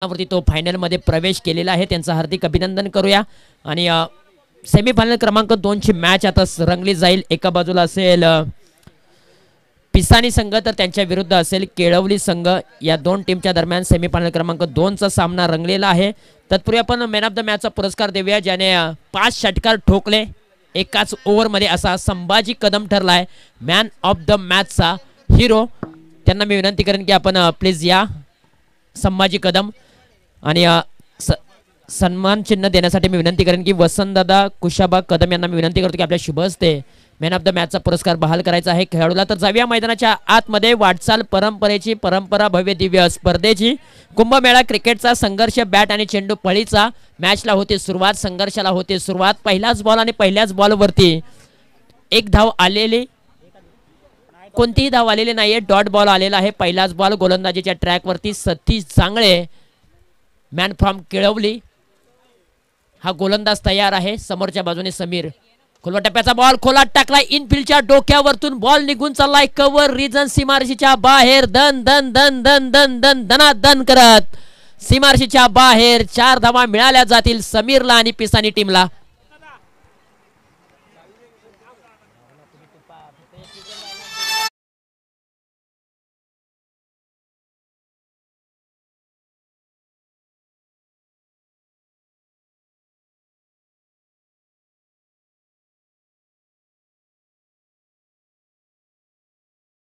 वरती तो फायनलमध्ये प्रवेश केलेला आहे. त्यांचं हार्दिक अभिनंदन करूया. आणि सेमीफायनल क्रमांक 2 ची मॅच आता रंगली जाईल. एका बाजूला असेल पिसानी संघ, तर त्यांच्या विरुद्ध असेल केळवली संघ. या दोन टीमच्या दरम्यान सेमीफायनल क्रमांक 2 चा सामना रंगलेला आहे. तत्पूर्वी आपण मॅन ऑफ द मॅचचा पुरस्कार देऊया, ज्याने 5 षटकार ठोकले एकाच ओव्हरमध्ये, असा संभाजी कदम ठरलाय मॅन ऑफ द मॅचचा हिरो. त्यांना मी विनंती करेन की आपण प्लीज या संभाजी कदम. आणि सन्मान चिन्ह देण्यासाठी मी विनंती करेन की वसंतदादा कुशाबा कदम यांना मी विनंती करतो की आपल्या शुभ हस्ते मॅन ऑफ द मॅचचा पुरस्कार बहाल करायचा आहे खेळाडूला. तर जाऊया मैदानाच्या आतमध्ये. वाटचाल परंपरेची, परंपरा भव्य दिव्य स्पर्धेची, कुंभमेळा क्रिकेटचा संघर्ष, बॅट आणि चेंडू फळीचा. मॅचला होते सुरुवात, संघर्षाला होते सुरुवात. पहिलाच बॉल आणि पहिल्याच बॉलवरती एक धाव आलेली, कोणतीही धाव आलेली नाहीये. डॉट बॉल आलेला आहे. पहिलाच ball गोलंदाजीच्या ट्रॅकवरती Satish चांगळे man from Kelavali हा गोलंदाज तयार आहे. समोरच्या बाजूने समीर. खोलवा टप्प्याचा बॉल खोलात टाकलाय, इनफिल्डच्या डोक्यावरतून बॉल निघून चाललाय कव्हर रिजन सीमारेषेच्या बाहेर. दन दन दन दन दन दन दनादन करत सीमारेषेच्या बाहेर 4 धावा मिळाल्या जातील समीरला आणि पिसानी टीमला.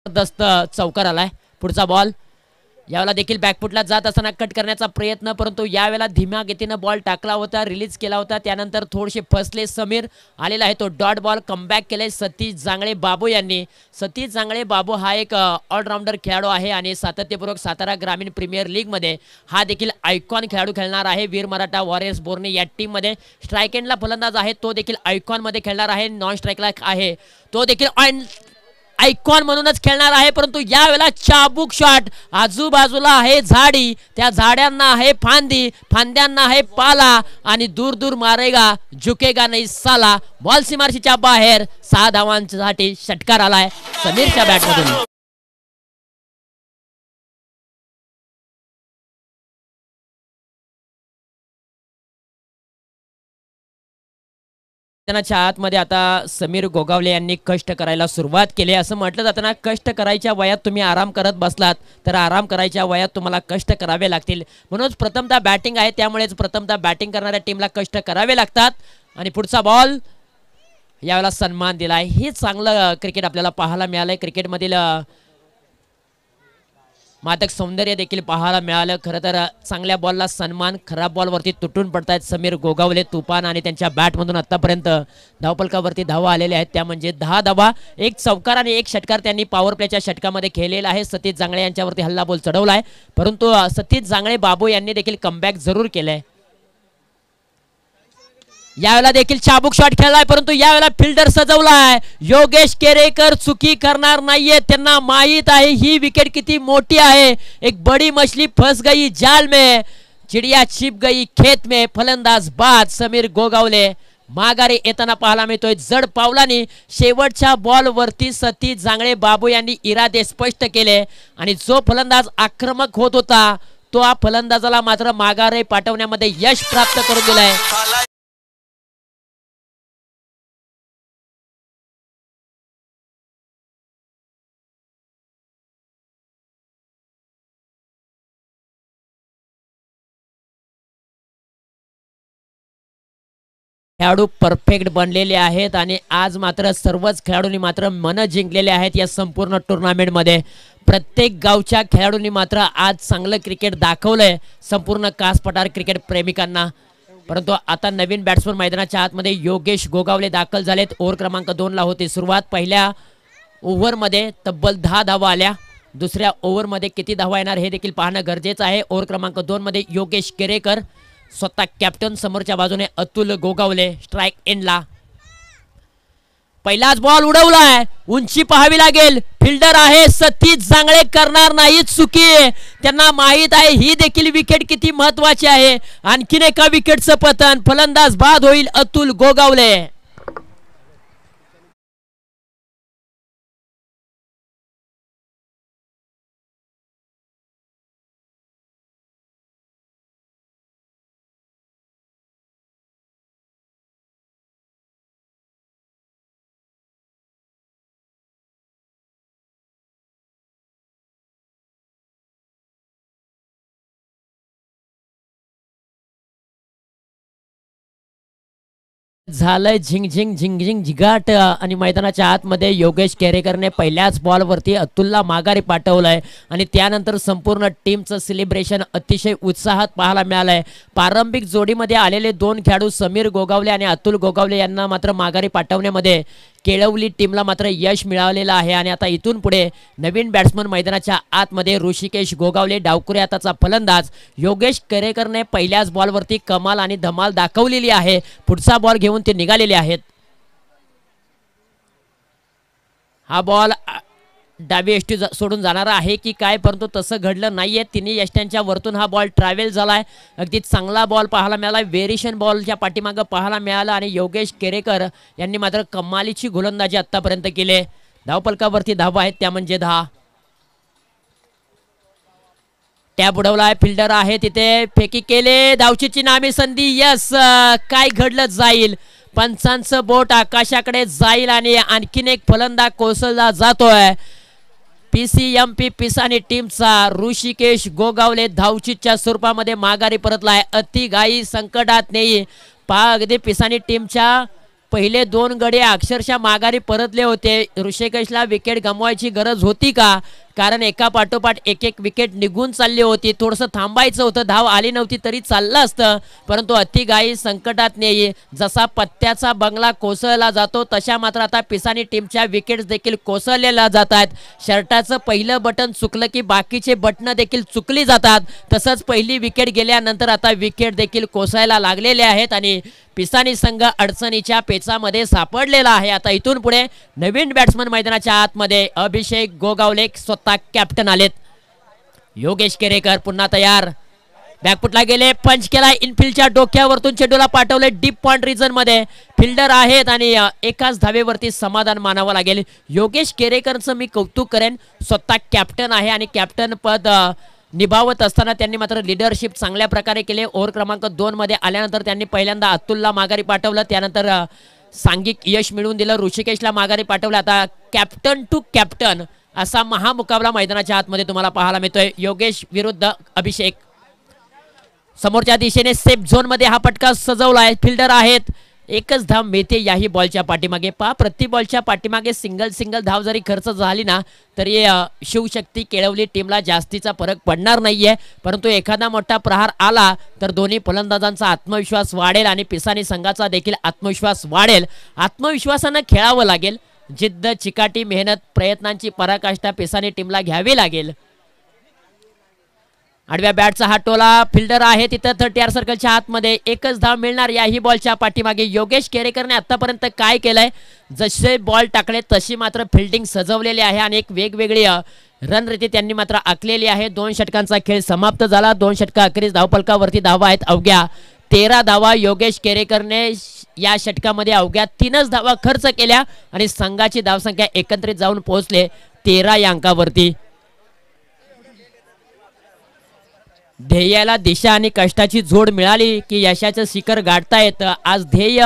जबरदस्त चौकार आलाय. पुढचा बॉल यावेळेला देखील बॅकफुटला जात असताना कट करण्याचा प्रयत्न, परंतु यावेळेला धीम्या गतीनं बॉल टाकला होता, रिलीज केला होता. त्यानंतर थोडेसे फसले समीर. आलेला आहे तो डॉट बॉल. कमबॅक केले सतीश जांगळे बाबू यांनी. सतीश जांगळे बाबू हा एक ऑलराऊंडर खेळाडू आहे आणि सातत्यपूर्वक सातारा ग्रामीण प्रीमियर लीगमध्ये हा देखील आयकॉन खेळाडू खेळणार आहे. वीर मराठा वॉरियर्स बोर्ने या टीममध्ये स्ट्राईक एंडला फलंदाज आहे, तो देखील आयकॉनमध्ये खेळणार आहे. नॉन स्ट्राईकला आहे तो देखील आयकॉन म्हणूनच खेळणार आहे. परंतु यावेळेला चाबूक शॉट. आजूबाजूला आहे झाडी, त्या झाड्यांना आहे फांदी, फांद्यांना आहे पाला आणि दूर दूर मारेगा झुकेगा नाही साला. बॉल सीमारेषेच्या बाहेर. 6 धावांसाठी षटकार आलाय समीरच्या बॅटमधून. मैदानाच्या आतमध्ये आता समीर गोगावले यांनी कष्ट करायला सुरुवात केली. असं म्हटलं जातं ना, कष्ट करायच्या वयात तुम्ही आराम करत बसलात तर आराम करायच्या वयात तुम्हाला कष्ट करावे लागतील. म्हणूनच प्रथमतः बॅटिंग आहे, त्यामुळेच प्रथमतः बॅटिंग करणाऱ्या टीमला कष्ट करावे लागतात. आणि पुढचा बॉल यावेळेला सन्मान दिलाय. हे चांगलं क्रिकेट आपल्याला पाहायला मिळालंय. क्रिकेटमधील मादक सौंदर्य देखील पाहायला मिळालं. खरं तर चांगल्या बॉलला सन्मान, खराब बॉलवरती तुटून पडतायत समीर गोगावले तुफान. आणि त्यांच्या बॅटमधून आतापर्यंत धावपलकावरती धावा आलेल्या आहेत, त्या म्हणजे 10 धावा. एक चौकार आणि एक षटकार त्यांनी पॉवर प्लेच्या षटकामध्ये खेळलेला आहे. सतीश जांगळे यांच्यावरती हल्ला बॉल चढवलाय, परंतु सतीश जांगळे बाबू यांनी देखील कमबॅक जरूर केलंय. यावेळेला देखील चाबूक शॉट खेळलाय, परंतु यावेळेला फिल्डर सजवलाय. योगेश केरेकर चुकी करणार नाहीये. त्यांना माहित आहे ही विकेट किती मोठी आहे. एक बडी मछली फंस गई जाल में, चिडिया छिप गई खेत में. फलंदाज बाद समीर गोगावले माघारी येताना पाहायला मिळतोय जड पावलांनी. शेवटच्या बॉलवरती सतीश जांगळे बाबू यांनी इरादे स्पष्ट केले आणि जो फलंदाज आक्रमक होत होता तो हा फलंदाजाला मात्र माघारी पाठवण्यामध्ये यश प्राप्त करून दिलंय. खेळाडू परफेक्ट बनलेले आहेत आणि आज मात्र सर्वच खेळाडूंनी मात्र मन जिंकलेले आहेत या संपूर्ण टुर्नामेंटमध्ये. प्रत्येक गावच्या खेळाडूंनी मात्र आज चांगलं क्रिकेट दाखवलंय संपूर्ण कास पठार क्रिकेट प्रेमिकांना. परंतु आता नवीन बॅट्समन मैदानाच्या आतमध्ये योगेश गोगावले दाखल झालेत. ओव्हर क्रमांक 2 ला होती सुरुवात. पहिल्या ओव्हरमध्ये तब्बल 10 धावा आल्या. दुसऱ्या ओव्हरमध्ये किती धावा येणार हे देखील पाहणं गरजेचं आहे. ओव्हर क्रमांक 2 मध्ये योगेश केरेकर स्वतः कॅप्टन, समोरच्या बाजूने अतुल गोगावले स्ट्राईक एंडला. पहिलाच बॉल उडवलाय, उंची पाहावी लागेल. फिल्डर आहे सतीश जांगळे, करणार नाही चुकी. त्यांना माहित आहे ही देखील विकेट किती महत्वाची आहे. आणखीन एका विकेटचं पतन. फलंदाज बाद होईल अतुल गोगावले. झालंय झिंग झिंग झिगाट आणि मैदानाच्या आतमध्ये योगेश केरेकरने पहिल्याच बॉलवरती अतुलला माघारी पाठवलंय आणि त्यानंतर संपूर्ण टीमचं सेलिब्रेशन अतिशय उत्साहात पाहायला मिळालंय. प्रारंभिक जोडीमध्ये आलेले दोन खेळाडू समीर गोगावले आणि अतुल गोगावले यांना मात्र माघारी पाठवण्यामध्ये केळवली टीमला मात्र यश मिळालेलं आहे आणि आता इथून पुढे नवीन बॅट्समन मैदानाच्या आतमध्ये ऋषिकेश गोगावले डावकुरे हाताचा फलंदाज. योगेश केरेकरने पहिल्याच बॉलवरती कमाल आणि धमाल दाखवलेली आहे. पुढचा बॉल घेऊन ते निघालेले आहेत. हा बॉल डावी यष्टी सोडून जाणारा आहे की काय, परंतु तसं घडलं नाहीये. तिन्ही यष्ट्यांच्या वरतून हा बॉल ट्रॅव्हल झालाय. अगदी चांगला बॉल पाहायला मिळाला. व्हेरिएशन बॉलच्या पाठीमागं पाहायला मिळाला आणि योगेश केरेकर यांनी मात्र कमालीची गोलंदाजी आतापर्यंत केली. धावपलकावरती धावा आहेत त्या म्हणजे 10. टॅप उडवलाय. फिल्डर आहे तिथे, फेकी केले. धावचीची नामी संधी. यस, काय घडलं जाईल. पंचांचं बोट आकाशाकडे जाईल आणि आणखीन एक फलंदाज कोसळला जातोय. PCMP पिसानी टीमचा ऋषिकेश गोगावले धावचीच्या स्वरूपामध्ये माघारी परतलाय. अति घाई संकटात नाही. अगदी पिसानी टीमच्या पहिले 2 गडी अक्षरशः माघारी परतले होते. ऋषिकेशला विकेट गमवायची गरज होती का, कारण एका पाठोपाठ एक विकेट निघून चालली होती. थोडंसं थांबायचं होतं, धाव आली नव्हती तरी चाललं असतं, परंतु अतिघाई संकटात नाही. जसा पत्त्याचा बंगला कोसळला जातो तशा मात्र आता पिसानी टीमच्या विकेट्स देखील कोसळलेल्या जात आहेत. शर्टाचं पहिलं बटन चुकलं की बाकीचे बटणं देखील चुकली जातात. तसंच पहिली विकेट गेल्यानंतर आता विकेट देखील कोसळायला लागलेले आहेत आणि पिसानी संघ अडचणीच्या पेचामध्ये सापडलेला आहे. आता इथून पुढे नवीन बॅट्समन मैदानाच्या आतमध्ये अभिषेक गोगावले स्वतः कॅप्टन आलेत. योगेश केरेकर पुन्हा तयार. बॅकफुटला गेले, पंच केला. इनफिल्डच्या डोक्यावरतून चेंडूला पाठवले डीप पॉइंट रिजन मध्ये. फिल्डर आहेत आणि एकाच धावेवरती समाधान मानावं लागेल. योगेश केरेकरचं मी कौतुक करेन. स्वतः कॅप्टन आहे आणि कॅप्टन पद निभावत असताना त्यांनी मात्र लिडरशिप चांगल्या प्रकारे केले. ओव्हर क्रमांक 2 मध्ये आल्यानंतर त्यांनी पहिल्यांदा अतुलला माघारी पाठवलं, त्यानंतर सांघिक यश मिळवून दिलं. ऋषिकेशला माघारी पाठवलं. आता कॅप्टन टू कॅप्टन असा महामुकाबला मैदानाच्या आतमध्ये तुम्हाला पाहायला मिळतोय. योगेश विरुद्ध अभिषेक. समोरच्या दिशेने सेफ झोन मध्ये हा फटका सजवलाय. फिल्डर आहेत. एकच धाव मिळते याही बॉलच्या पाठीमागे. प्रति बॉलच्या पाठीमागे सिंगल धाव जरी खर्च झाली ना तरी शिवशक्ती केळवली टीमला जास्तीचा फरक पडणार नाहीये, परंतु एखादा मोठा प्रहार आला तर दोन्ही फलंदाजांचा आत्मविश्वास वाढेल आणि पिसानी संघाचा देखील आत्मविश्वास वाढेल. आत्मविश्वासानं खेळावं लागेल. जिद्द, चिकाटी, मेहनत, प्रयत्नांची पराकाष्ठा पिसानी टीमला घ्यावी लागेल. आडव्या बॅटचा हा टोला. फिल्डर आहे तिथं 30 सर्कलच्या आतमध्ये. एकच धाव मिळणार याही बॉलच्या पाठीमागे. योगेश केरेकरने आतापर्यंत काय केलंय, जसे बॉल टाकले तशी मात्र फिल्डिंग सजवलेली आहे आणि एक वेगवेगळी रणनीती त्यांनी मात्र आखलेली आहे. 2 षटकांचा खेळ समाप्त झाला. 2 षटका अखेरीस धावपलकावरती धावा आहेत अवघ्या 13 धावा. योगेश केरेकरने या षटकामध्ये अवघ्या 3च धावा खर्च केल्या आणि संघाची धावसंख्या एकत्रित जाऊन पोहोचले 13 या अंकावरती. ध्येयाला दिशा आणि कष्टाची जोड मिळाली की यशाचं शिखर गाठता येतं. आज ध्येय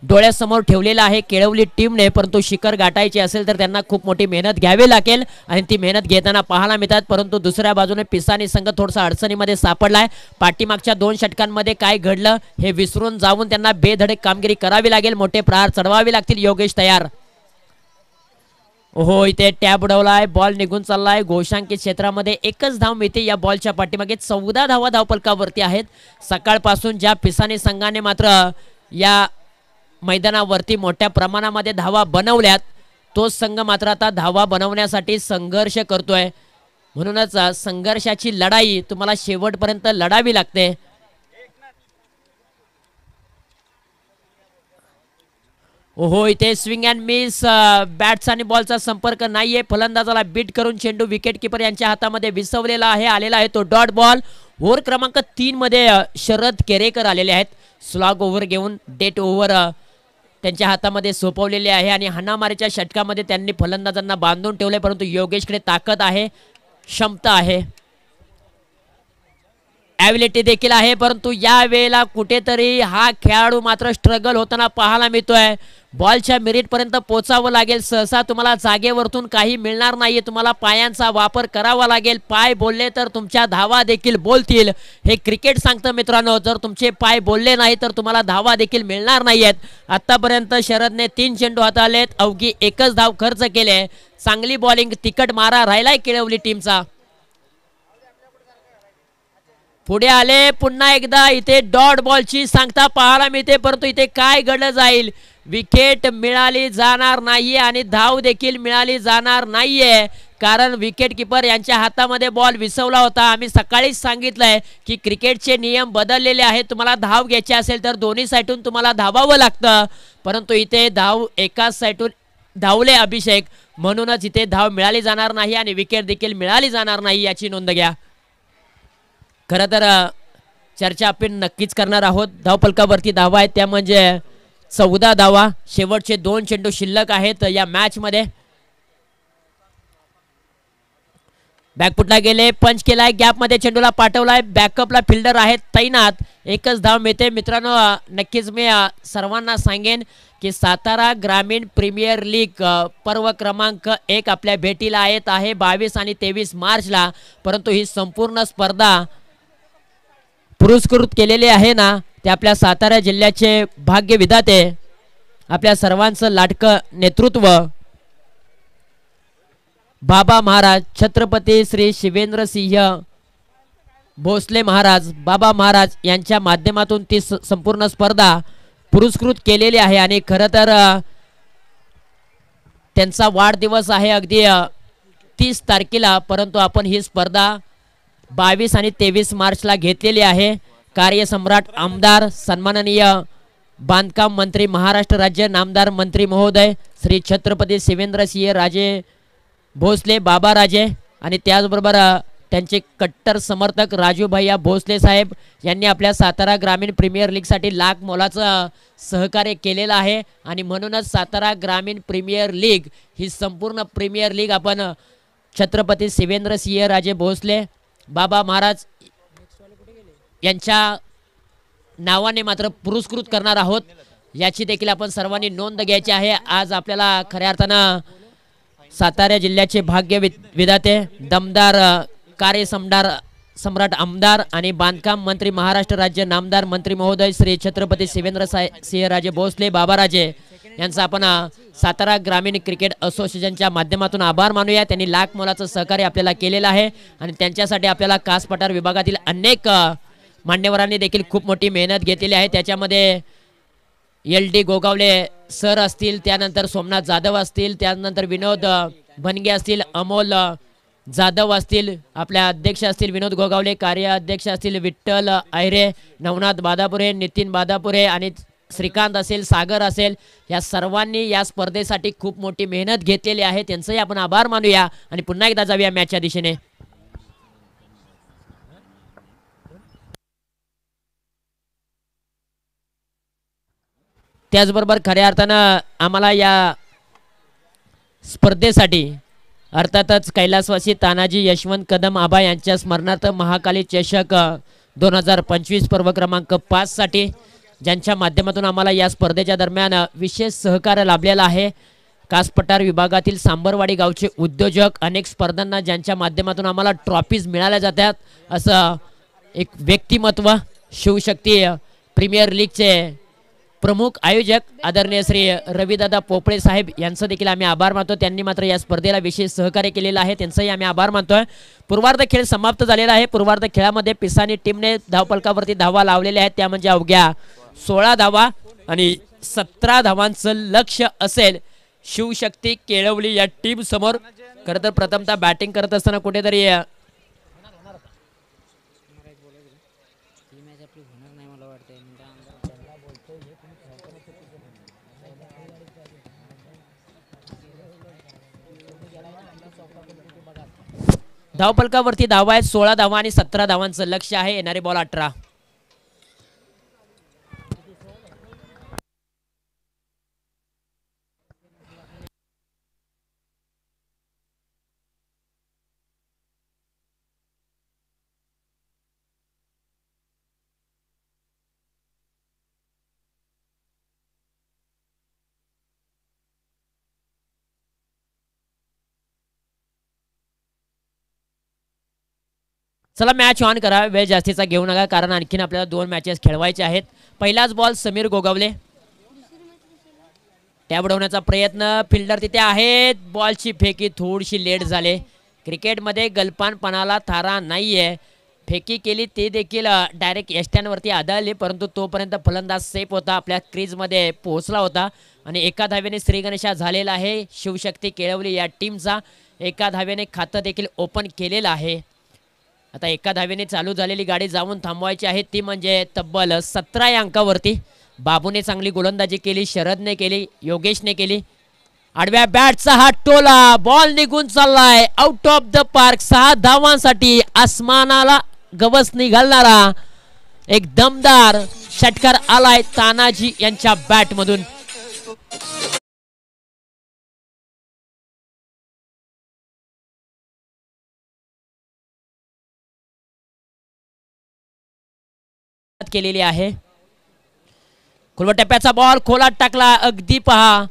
डोळ्यासमोर ठेवलेलं आहे केळवली टीमने, परंतु शिखर गाठायचे असेल तर त्यांना खूप मोठी मेहनत घ्यावी लागेल आणि ती मेहनत घेताना पाहायला मिळतात. परंतु दुसऱ्या बाजूने पिसानी संघ थोडासा अडचणीमध्ये सापडलाय. पाठीमागच्या 2 षटकांमध्ये काय घडलं हे विसरून जाऊन त्यांना बेधडक कामगिरी करावी लागेल. मोठे प्रहार चढवावे लागतील. योगेश तयार. हो, इथे टॅप उडवलाय. बॉल निघून चाललाय घोषांकित क्षेत्रामध्ये. एकच धाव मिळते या बॉलच्या पाठीमागे. 14 धावा धावपलकावरती आहेत. सकाळपासून ज्या पिसानी संघाने मात्र या मैदानावरती मोठ्या प्रमाणामध्ये धावा बनवल्यात, तोच संघ मात्र आता धावा बनवण्यासाठी संघर्ष करतोय. म्हणूनच संघर्षाची लढाई तुम्हाला शेवटपर्यंत लढावी लागते. ओहो, इथे स्विंग अँड मिस. बॅट्स आणि बॉलचा संपर्क नाहीये. फलंदाजाला बीट करून चेंडू विकेट किपर यांच्या हातामध्ये विसवलेला आहे. आलेला आहे तो डॉट बॉल. ओव्हर क्रमांक 3 मध्ये शरद केरेकर आलेले आहेत. स्लॉग ओव्हर घेऊन डेट ओव्हर त्यांच्या हातामध्ये सोपवलेले आहे आणि हाणामारीच्या षटकामध्ये त्यांनी फलंदाजांना बांधून ठेवले, परंतु योगेशकडे ताकद आहे, क्षमता आहे. ॲबिलिटी देखील आहे, परंतु या वेळेला कुठेतरी हा खेळाडू मात्र स्ट्रगल होताना पाहायला मिळतोय. बॉलच्या मिरिटपर्यंत पोचावं लागेल. सहसा तुम्हाला जागेवरतून काही मिळणार नाहीये, तुम्हाला पायांचा वापर करावा लागेल. पाय बोलले तर तुमच्या धावा देखील बोलतील, हे क्रिकेट सांगतं मित्रांनो. जर तुमचे पाय बोलले नाही तर तुम्हाला धावा देखील मिळणार नाहीयेत. आतापर्यंत शरदने 3 चेंडू हाताळलेत, अवघी एकच धाव खर्च केले. चांगली बॉलिंग, तिकट मारा राहिलाय केळवली टीमचा. पुढे आले पुन्हा एकदा. इथे डॉट बॉलची सांगता पाहायला मिळते, परंतु इथे काय घडलं जाईल. विकेट मिळाली जाणार नाहीये आणि धाव देखील मिळाली जाणार नाहीये, कारण विकेट किपर यांच्या हातामध्ये बॉल विसवला होता. आम्ही सकाळीच सांगितलंय की क्रिकेटचे नियम बदललेले आहेत. तुम्हाला धाव घ्यायची असेल तर दोन्ही साईडून तुम्हाला धावावं लागतं, परंतु इथे धाव एकाच साईडून धावले अभिषेक, म्हणूनच इथे धाव मिळाली जाणार नाही आणि विकेट देखील मिळाली जाणार नाही, याची नोंद घ्या. खरं तर चर्चा आपण नक्कीच करणार आहोत. धावफलकावरती धावा आहेत त्या म्हणजे 14 धावा. शेवटचे 2 चेंडू शिल्लक आहेत या मॅच मध्ये. बॅकफुटला गेले, पंच केलाय, गॅप मध्ये चेंडूला पाठवलाय. बॅकअपला फिल्डर आहेत तैनात. एकच धाव मिळते मित्रांनो. नक्कीच मी सर्वांना सांगेन की सातारा ग्रामीण प्रीमियर लीग पर्व क्रमांक 1 आपल्या भेटीला येत आहे 22 आणि 23 मार्चला, परंतु ही संपूर्ण स्पर्धा पुरस्कृत केलेले आहे ना ते आपल्या सातारा जिल्ह्याचे भाग्य विधाते, आपल्या सर्वांचं लाडकं नेतृत्व बाबा महाराज छत्रपती श्री शिवेंद्र सिंह भोसले महाराज, बाबा महाराज यांच्या माध्यमातून ती संपूर्ण स्पर्धा पुरस्कृत केलेली आहे. आणि खरं तर त्यांचा वाढदिवस आहे अगदी 30 तारखेला, परंतु आपण ही स्पर्धा 22 आणि 23 मार्चला घेतलेली आहे. कार्यसम्राट आमदार सन्माननीय बांधकाम मंत्री महाराष्ट्र राज्य नामदार मंत्री महोदय श्री छत्रपती शिवेंद्र सिंह राजे भोसले बाबा राजे आणि त्याचबरोबर त्यांचे कट्टर समर्थक राजू भैया भोसले साहेब यांनी आपल्या सातारा ग्रामीण प्रीमियर लीगसाठी लाख मोलाचं सहकार्य केलेलं आहे. आणि म्हणूनच सातारा ग्रामीण प्रीमियर लीग ही संपूर्ण प्रीमियर लीग आपण छत्रपती शिवेंद्र सिंह राजे भोसले बाबा महाराज यांच्या नावाने मात्र पुरस्कृत करणार आहोत, याची देखील आपण सर्वांनी नोंद घ्यायची आहे. आज आपल्याला खऱ्या अर्थानं सातारा जिल्ह्याचे भाग्य विधाते दमदार सम्राट आमदार आणि बांधकाम मंत्री महाराष्ट्र राज्य नामदार मंत्री महोदय श्री छत्रपती शिवेंद्र सिंह राजे भोसले बाबाराजे यांचा आपण सातारा ग्रामीण क्रिकेट असोसिएशनच्या माध्यमातून आभार मानूया. त्यांनी लाख मोलाचं सहकार्य आपल्याला केलेलं आहे आणि त्यांच्यासाठी आपल्याला कास पठार विभागातील अनेक मान्यवरांनी देखील खूप मोठी मेहनत घेतलेली आहे. त्याच्यामध्ये LD गोगावले सर असतील, त्यानंतर सोमनाथ जाधव असतील, त्यानंतर विनोद भनगे असतील, अमोल जाधव असतील, आपल्या अध्यक्ष असतील विनोद गोगावले, कार्याध्यक्ष असतील विठ्ठल आयरे, नवनाथ बादापुरे, नितीन बादापुरे आणि श्रीकांत असेल, सागर असेल, या सर्वांनी या स्पर्धेसाठी खूप मोठी मेहनत घेतलेली आहे. त्यांचंही आपण आभार मानूया आणि पुन्हा एकदा जाऊया मॅचच्या दिशेने. त्याचबरोबर खऱ्या अर्थानं आम्हाला या स्पर्धेसाठी अर्थातच कैलासवासी तानाजी यशवंत कदम आबा यांच्या स्मरणार्थ महाकाली चषक 2025 पर्व क्रमांक 5 साठी ज्यांच्या माध्यमातून आम्हाला या स्पर्धेच्या दरम्यान विशेष सहकार्य लाभलेलं आहे. कास पठार विभागातील सांबरवाडी गावचे उद्योजक, अनेक स्पर्धांना ज्यांच्या माध्यमातून आम्हाला ट्रॉफीज मिळाल्या जातात, असं एक व्यक्तिमत्व शिवशक्ती प्रीमियर लीगचे प्रमुख आयोजक आदरणीय श्री रविदादा पोपळे साहेब यांचं देखील आम्ही आभार मानतो. त्यांनी मात्र या स्पर्धेला विशेष सहकार्य केलेलं आहे, त्यांचंही आम्ही आभार मानतोय. पूर्वार्ध खेळ समाप्त झालेला आहे. पूर्वार्ध खेळामध्ये पिसानी टीमने धावफलकावरती धावा लावलेल्या आहेत, त्या म्हणजे अवघ्या 16 धावा आणि 17 धावांचं लक्ष्य असेल शिवशक्ती केळवली या टीम समोर. खरं तर प्रथमतः बॅटिंग करत असताना कुठेतरी धावफलकावरती धावा आहेत 16 धावा आणि 17 धावांचं लक्ष्य आहे. येणारे बॉल 18. चला मॅच ऑन करा, वेळ जास्तीचा घेऊ नका कारण आणखीन आपल्याला 2 मॅचेस खेळवायचे आहेत. पहिलाच बॉल समीर गोगावले, टॅब उडवण्याचा प्रयत्न, फिल्डर तिथे आहेत, बॉलची फेकी थोडीशी लेट झाले. क्रिकेटमध्ये गलपानपणाला थारा नाहीये. फेकी केली ते देखील डायरेक्ट यष्ट्यांवरती आदळली, परंतु तोपर्यंत फलंदाज सेफ होता, आपल्या क्रीजमध्ये पोहोचला होता आणि एका धावेने श्रीगणेशा झालेला आहे. शिवशक्ती केळवली या टीमचा एका धावेने खातं देखील ओपन केलेलं आहे. आता एका धावेने चालू झालेली गाडी जाऊन थांबवायची आहे, ती म्हणजे तब्बल 17 या अंकावरती. बाबूने चांगली गोलंदाजी केली, शरदने केली, योगेशने केली. आडव्या बॅटचा हा टोला, बॉल निघून चाललाय आउट ऑफ द पार्क. 6 धावांसाठी आसमानाला गवस निघालणारा एक दमदार षटकार आलाय तानाजी यांच्या बॅट मधून. केलेली आहे. खोलवर टप्प्याचा बॉल खोलात टाकला, अगदी पहा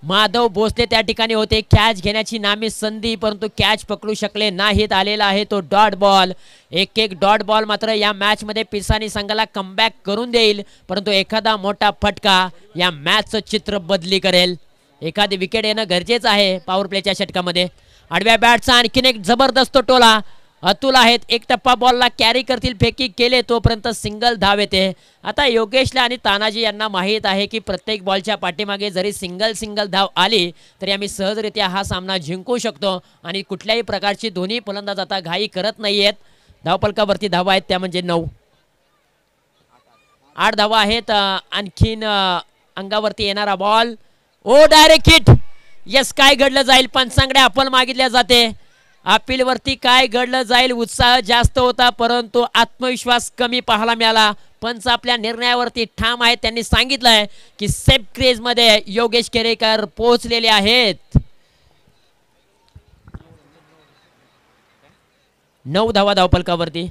माधव भोसले त्या ठिकाणी होते, कॅच घेण्याची नामी संधी परंतु कॅच पकडू शकले नाहीत. आलेला आहे तो डॉट बॉल. एक डॉट बॉल मात्र या मॅच मध्ये पिसानी संघाला कमबॅक करून देईल, परंतु एखादा मोठा फटका या मॅचचं चित्र बदली करेल. एखादी विकेट येणं गरजेचं आहे पॉवर प्लेच्या षटकामध्ये. आडव्या बॅटचा आणखीन एक जबरदस्त टोला, अतुल आहेत, एक टप्पा बॉलला कॅरी करतील, फेकी केले तोपर्यंत सिंगल धाव येते. आता योगेशला आणि तानाजी यांना माहीत आहे की प्रत्येक बॉलच्या पाठीमागे जरी सिंगल धाव आली तरी आम्ही सहजरित्या हा सामना जिंकू शकतो आणि कुठल्याही प्रकारची दोन्ही फलंदाज आता घाई करत नाहीयेत. धावपलकावरती धावा आहेत त्या म्हणजे 9. 8 धावा आहेत. आणखीन अंगावरती येणारा बॉल, ओ डायरेक्ट हिट. यस, काय घडलं जाईल, पंचांकडे अपील मागितल्या जाते. अपील वरती काय घडलं जाईल, उत्साह जास्त होता परंतु आत्मविश्वास कमी पाहायला मिळाला. पंच आपल्या निर्णयावरती ठाम आहेत. त्यांनी सांगितलंय की सेफ क्रेज मध्ये योगेश केरेकर पोहोचलेले आहेत. 9 धावा धावपलकावरती.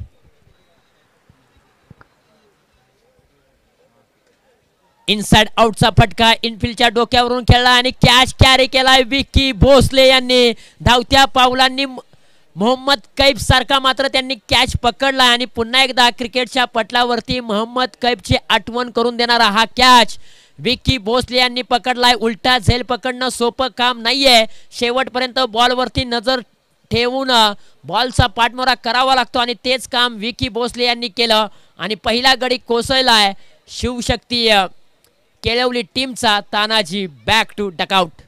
इनसाइड आउटचा फटका इनफिल्डच्या डोक्यावरून खेळला आणि कॅच कॅरी केलाय विकी भोसले यांनी. धावत्या पावलांनी मोहम्मद कैफ सारखा मात्र त्यांनी कॅच पकडला आणि पुन्हा एकदा क्रिकेटच्या पटलावरती मोहम्मद कैफची आठवण करून देणारा हा कॅच विकी भोसले यांनी पकडलाय. उलटा झेल पकडणं सोपं काम नाहीये. शेवटपर्यंत बॉलवरती नजर ठेवून बॉलचा पाठमोरा करावा लागतो आणि तेच काम विकी भोसले यांनी केलं आणि पहिला गडी कोसळलाय शिवशक्ती केळवली टीमचा. Tanaji back to dugout.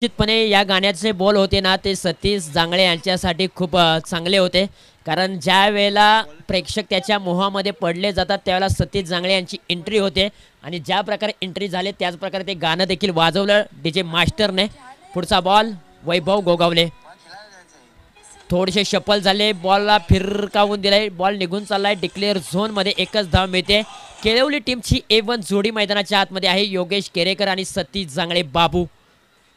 निश्चितपणे या गाण्याचे बोल होते ना ते सतीश जांगळे यांच्यासाठी खूप चांगले होते, कारण ज्या वेळेला प्रेक्षक त्याच्या मोहामध्ये पडले जातात त्यावेळेला सतीश जांगळे यांची एंट्री होते आणि ज्या प्रकारे एंट्री झाले त्याच प्रकारे ते गाणं देखील वाजवलं डीजे मास्टरने. पुढचा बॉल वैभव गोगावले, थोडेसे शफल झाले, बॉलला फिरकावून दिलाय, बॉल निघून चाललाय. डिक्लेअर झोन मध्ये एकच धाव मिळते. केळवली टीमची A1 जोडी मैदानाच्या आतमध्ये आहे. योगेश केरेकर आणि सतीश जांगळे बाबू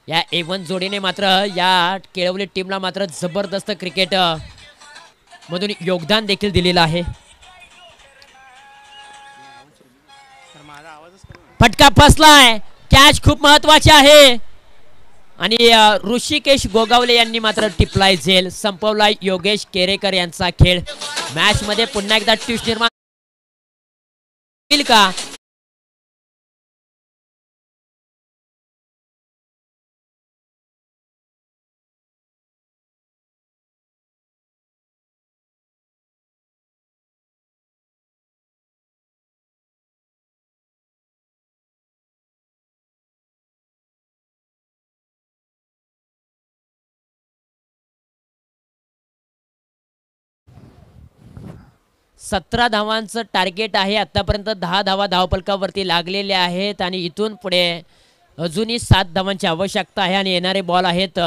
या A1 जोडीने मात्र या केळवली टीमला मात्र जबरदस्त क्रिकेट मधून योगदान देखील दिलेलं आहे. फटका फसलाय, कॅच खूप महत्वाची आहे आणि ऋषिकेश गोगावले यांनी मात्र टिपलाय झेल. संपवलाय योगेश केरेकर यांचा खेळ. मॅच मध्ये पुन्हा एकदा ट्विस्ट निर्माण होईल का? सतरा धावांचं टार्गेट आहे. आतापर्यंत 10 धावा धावपलकावरती लागलेल्या आहेत आणि इथून पुढे अजूनही 7 धावांची आवश्यकता आहे आणि येणारे बॉल आहेत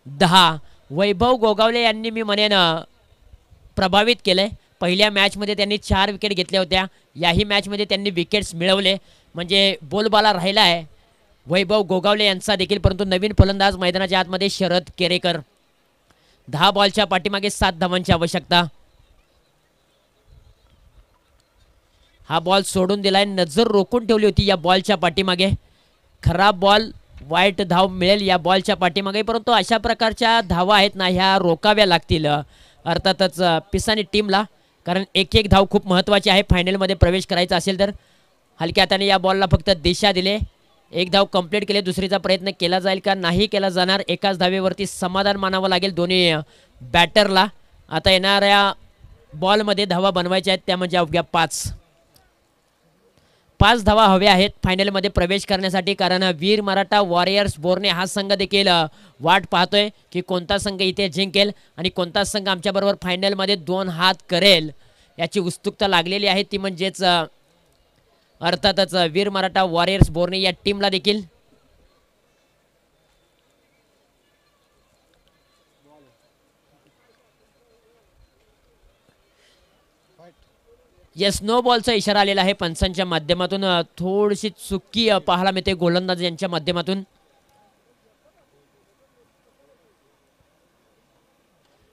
10. वैभव गोगावले यांनी मी म्हणेन प्रभावित केलंय. पहिल्या मॅचमध्ये त्यांनी 4 विकेट घेतल्या होत्या. याही मॅचमध्ये त्यांनी विकेट्स मिळवले, म्हणजे बोलबाला राहिला आहे वैभव गोगावले यांचा देखील. परंतु नवीन फलंदाज मैदानाच्या आतमध्ये शरद केरेकर. 10 बॉलच्या पाठीमागे 7 धावांची आवश्यकता. हा बॉल सोडून दिलाय, नजर रोखून ठेवली होती या बॉलच्या पाठीमागे. खराब बॉल, वाईट धाव मिळेल या बॉलच्या पाठीमागे, परंतु अशा प्रकारच्या धावा आहेत ना ह्या रोकाव्या लागतील अर्थातच पिसानी टीमला, कारण एक एक धाव खूप महत्त्वाची आहे फायनलमध्ये प्रवेश करायचा असेल तर. हलक्या हाताने या बॉलला फक्त दिशा दिले, एक धाव कंप्लीट केले, दुसरीचा प्रयत्न केला जाईल का नाही केला जाणार. एकाच धावेवरती समाधान मानावं लागेल दोन्ही बॅटरला. आता येणाऱ्या बॉलमध्ये धावा बनवायच्या आहेत, त्या म्हणजे अवघ्या 5 धावा हव्या आहेत फायनलमध्ये प्रवेश करण्यासाठी, कारण वीर मराठा वॉरियर्स बोर्ने हा संघ देखील वाट पाहतोय की कोणता संघ इथे जिंकेल आणि कोणता संघ आमच्याबरोबर फायनलमध्ये 2 हात करेल याची उत्सुकता लागलेली आहे. ती म्हणजेच अर्थातच वीर मराठा वॉरियर्स बोर्ने या टीमला देखील. येस, नो बॉलचा इशारा आलेला आहे पंचांच्या माध्यमातून. थोडीशी चुकी पाहायला मिळते गोलंदाज यांच्या माध्यमातून.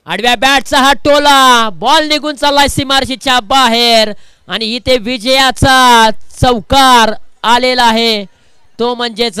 आडव्या बॅटचा हा टोला, बॉल निघून चाललाय सीमारेषेच्या बाहेर आणि इथे विजयाचा चौकार आलेला आहे, तो म्हणजेच